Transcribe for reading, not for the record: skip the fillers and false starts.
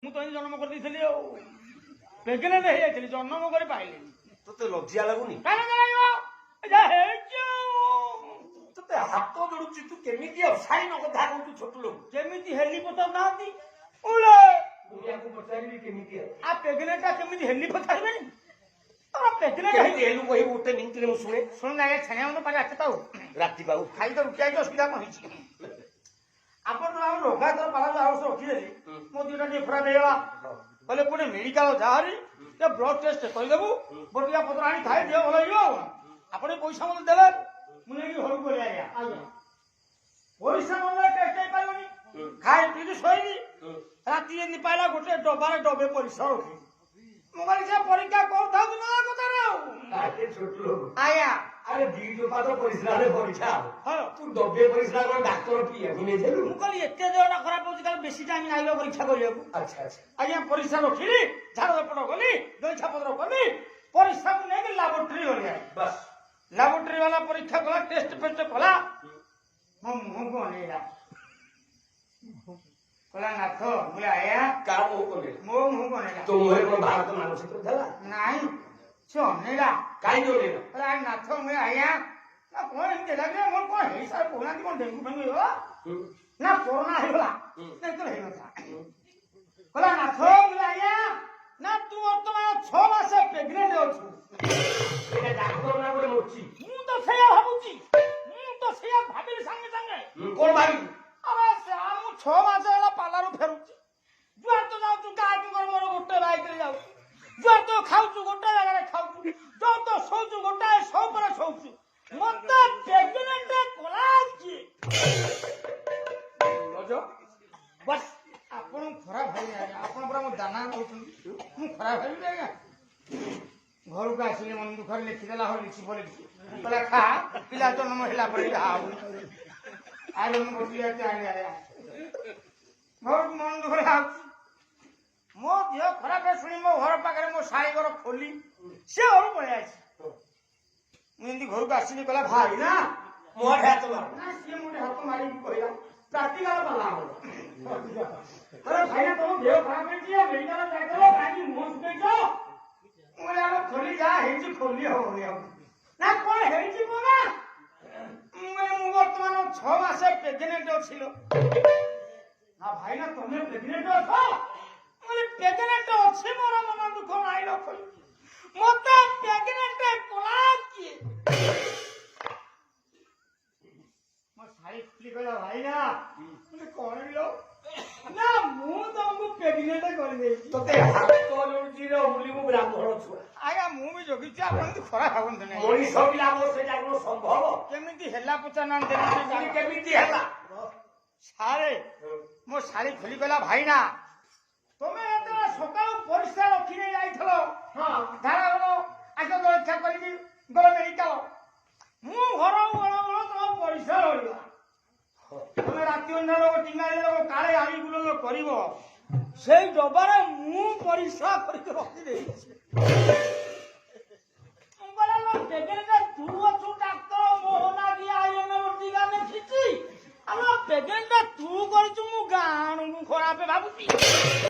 ମୁଁ ତ ଜନ୍ମ କରିଦେଇଥିଲି ଆଉ ପ୍ରେଗନେଣ୍ଟ ହେଇଯାଇଥିଲି ଜନ୍ମ କରି ପାଇଲିନି। ତତେ ଲଜ୍ଜା ଲାଗୁନି? ତତେ ହାତ ଯୋଡୁଛି, ତୁ କେମିତି ଅଶାଳୀନ କଥା କହୁଛୁ? ଛୋଟ ଲୋକ କେମିତି ହେଲି ପଚାରୁନାହାନ୍ତି? ପଚାରିବି କେମିତି ପ୍ରେଗନେଣ୍ଟ କେମିତି ହେଲି ପଚାରିବେନି? ହେଲୁ କହିବୁ ଗୋଟେ ମିନିଟରେ ମୁଁ ଶୁଣେ। ଶୁଣ ନା ଛାଣିଆ ମତେ ପାଖେ ଆସେ ତାଉ ରାତି ପାଉ ଖାଇ ତ ରୁଟି ଆଇକି ଅସୁବିଧା କଣ ହେଇଛି? ଆପଣ ତ ଆମ ରୋଗା ତର ପାଲା ଆବଶ୍ୟକ ରଖିଦେଲି, ମୋ ଦିଟା ଟିକେ ଖରାପ ହେଇଗଲା। କହିଲେ ପୁଣି ମେଡିକାଲ ଯାହାରି ବ୍ଲଡ ଟେଷ୍ଟ କରିଦେବୁ, ବଟିକା ପତ୍ର ଆଣି ଖାଇ ଦିଅ ଭଲ ହେଇଯିବ। ଆଉ ଆପଣ ପଇସା ମତେ ଦେଲେ, ମୁଁ ନେଇକି ଘରକୁ ଗଲି। ଆଜ୍ଞା ପଇସା ମତେ ଟେଷ୍ଟ ହେଇପାରିବନି, ଖାଇ ପିଇକି ଶୋଇଲି। ରାତି ଯେମିତି ପାଇଲା ଗୋଟେ ଡବାରେ ଡବେ ପରିଶ୍ରା ରଖି ମୁଁ କହିଲି ସେ ପରୀକ୍ଷା କରୁଥାଉଛି ନା କଥାରେ। ଆଉ ଛୋଟ ଲୋକ ଆଜ୍ଞା ଆରେ ଦି ଟୋପା ତ ପରିଶ୍ରାରେ ପରୀକ୍ଷା ତୁ ଡବେ ପରିଶ୍ରା କଣ ଡାକ୍ତର ପିଇବାକୁ ନେଇଥିଲୁ? ମୁଁ କହିଲି ଏତେ ଦେହଟା ଖରାପ ହଉଛି, ତାହେଲେ ବେଶୀ ଟାଇମ ଲାଗିବ ପରୀକ୍ଷା କରିବାକୁ। ଆଚ୍ଛା ଆଚ୍ଛା ଆଜ୍ଞା ପରିଶ୍ରା ରଖିଲି, ଝାଡ ଝପଟ କଲି, ଜଳଖିଆ ପତ୍ର କଲି, ପରିଶ୍ରାକୁ ନେଇକି ଲାବୋରେଟୋରୀ ଗଲି। ବାସ୍ ଲାବୋରେଟୋରୀ ବାଲା ପରୀକ୍ଷା କଲା, ଟେଷ୍ଟ ଫେଷ୍ଟ କଲା। ମୋ ମୁହଁକୁ ଅନେଇଲା, କହିଲା ନାଥ। ମୁଁ ଆଜ୍ଞା କାହା ମୁହଁ କଲେ? ମୋ ମୁହଁକୁ ଅନେଇଲା। ତୋ ମୁହଁରେ କଣ ଭାରତ ମାନଚିତ୍ର ଥିଲା? ନାଇଁ ସେ ଅନେଇଲା। କାହିଁକି ଅନେଇଲା? କହିଲା ନାଥ। ମୁଁ ଆଜ୍ଞା ନା କଣ ଏମିତି ଲାଗିଲା, ମୋର କଣ ହେଇସାର କହୁନାହାନ୍ତି, କଣ ଡେଙ୍ଗୁ ଫେଙ୍ଗୁ ହେଇଗଲା ନା କରୋନା ହେଇଗଲା? ହେଇନଥିଲା। କହିଲା ନାଥ। ମୁଁ ଆଜ୍ଞା ନା ତୁ ବର୍ତ୍ତମାନ 6 ମାସ ପ୍ରେଗନେଣ୍ଟ ଅଛୁ। ଡାକ୍ତର ନା ଗୋଟେ ମୂର୍ତ୍ତି? ମୁଁ ତ ସେଇଆ ଭାବୁଛି, ମୁଁ ତ ସେଇଆ ଭାବିଲି ସାଙ୍ଗେ ସାଙ୍ଗେ। କଣ ଭାବିଲୁ? ଆରେ ମୁଁ 6 ମାସ ହେଲା ପାଲାରୁ ଫେରୁଛି, ଯୁଆଡେ ତ ଯାଉଛୁ କାହାକୁ ମୋର ଗୋଟେ ବାଇକରେ ଯାଉଛୁ, ଯୁଆଡେ ତ ଖାଉଛୁ ଗୋଟେ ଜାଗାରେ ଖାଉଛୁ, ଯୋଉ ତ ଶୋଉଛୁ ଗୋଟାଏ ସୋଫାରେ ଶୋଉଛୁ। ମତେ ପ୍ରେଗନେଣ୍ଟ କଲା କିଏ? ବସ୍ ଆପଣ ଖରାପ ଭାବିବେ ଆଜ୍ଞା, ଆପଣ ପୁରା ମୋ ଦାନା କହୁଛନ୍ତି, ମୁଁ ଖରାପ ଭାବିବି ଆଜ୍ଞା? ଘରକୁ ଆସିଲେ ମନ ଦୁଃଖରେ ଲେଖିଦେଲା, ହଉ ଲିଖି ବୋଲି କହିଲା ଖା, ପିଲା ଜନ୍ମ ହେଲା ପରେ ଯାହା ହଉ ଆଜ୍ଞା ମୁଁ ଘରକୁ ମନ ଦୁଃଖରେ ଖାଉଛି। ମୋ ଦେହ ଖରାପ ଶୁଣି ମୋ ଘର ପାଖରେ ମୋ ଶାଳୀ ଘର ଖୋଲି ସେ ଘରୁ ପଳେଇ ଆସିଛି। ମୁଁ ଏମିତି ଘରକୁ ଆସିଲି, କହିଲା ଭାଇ ନା ମୁହଁ ହାତ ମାର। ସିଏ ଗୋଟେ ହାତ ମାରିକି କହିଲା ପ୍ରାକ୍ଟିକାଲ ପାଲା ହବ। ଭାଇନା ତମ ଦେହ ଖରାପ ହେଇଛି, ମେଡିକାଲ ଯାଇଥିଲ, କାହିଁକି ମୁହଁ ଶୁଖେଇଛ? ମୁଁ ଖୋଲି ଯାହା ହେଇଛି ଖୋଲି ହବନି। ଆଉ ନା କଣ ହେଇଛି ବୋନା? ମୁଁ ବର୍ତ୍ତମାନ 6 ମାସ ପ୍ରେଗନେଣ୍ଟ ଅଛି। ନା ଭାଇନା ତମେ ପ୍ରେଗନେଣ୍ଟ ଅଛ? ପ୍ରେଗନେଣ୍ଟ ଅଛି, ମୋର ମନ ଦୁଃଖ ନାହିଁ ରଖ। ମତେ ପ୍ରେଗନେଣ୍ଟ କଲା କିଏ? ମୋ ଶାଳୀ ଖୁଲି କହିଲା ଭାଇନା କଣ ନା ମୁଁ ତମକୁ ପ୍ରେଗନେଣ୍ଟ କରିଦେଇଛି। ତତେ ହାତ ଯୋଡୁଛି ରେ ବୋଲି ମୁଁ ବ୍ରାହ୍ମଣ ଛୁଆ। ଆଜ୍ଞା ମୁଁ ବି ଜଗିଛି, ଆପଣ ଏମିତି ଖରାପ ଭାବନ୍ତୁ ନାହିଁ। ମଣିଷ ପିଲା ସେଇଟା କଣ ସମ୍ଭବ? କେମିତି ହେଲା ପଚାରୁନାହାନ୍ତି? କେମିତି ହେଲା? ସାରେ ମୋ ଶାଳୀ ଖୋଲି କହିଲା ଭାଇନା ତମେ ଯେତେବେଳେ ସକାଳୁ ପରିଶ୍ରା ରଖି ନେଇ ଯାଇଥିଲ, ଧାରା ଗଲ ଆଗ ଜଳଖିଆ କରିକି ଗଲ ମେଡିକାଲ, ମୁଁ ଘର ଗଳ ତମ ପରିଶ୍ରା ରହିଲା। ତମେ ରାତି ଅନ୍ଧାର ଟିଙ୍ଗାଳି ଲୋକ କାଳେ ଆଣି ବୁଲ କରିବ, ସେଇ ଡବାରେ ମୁଁ ପରିଶ୍ରା କରିକି ରଖିଦେଇଛି। ତୁ ଅଛୁ ଡାକ୍ତର ମୋହନା ପ୍ରେଗନେଣ୍ଟ ତୁ କରିଛୁ, ମୁଁ ଗାଁ ଖରାପ ଭାବୁଛି।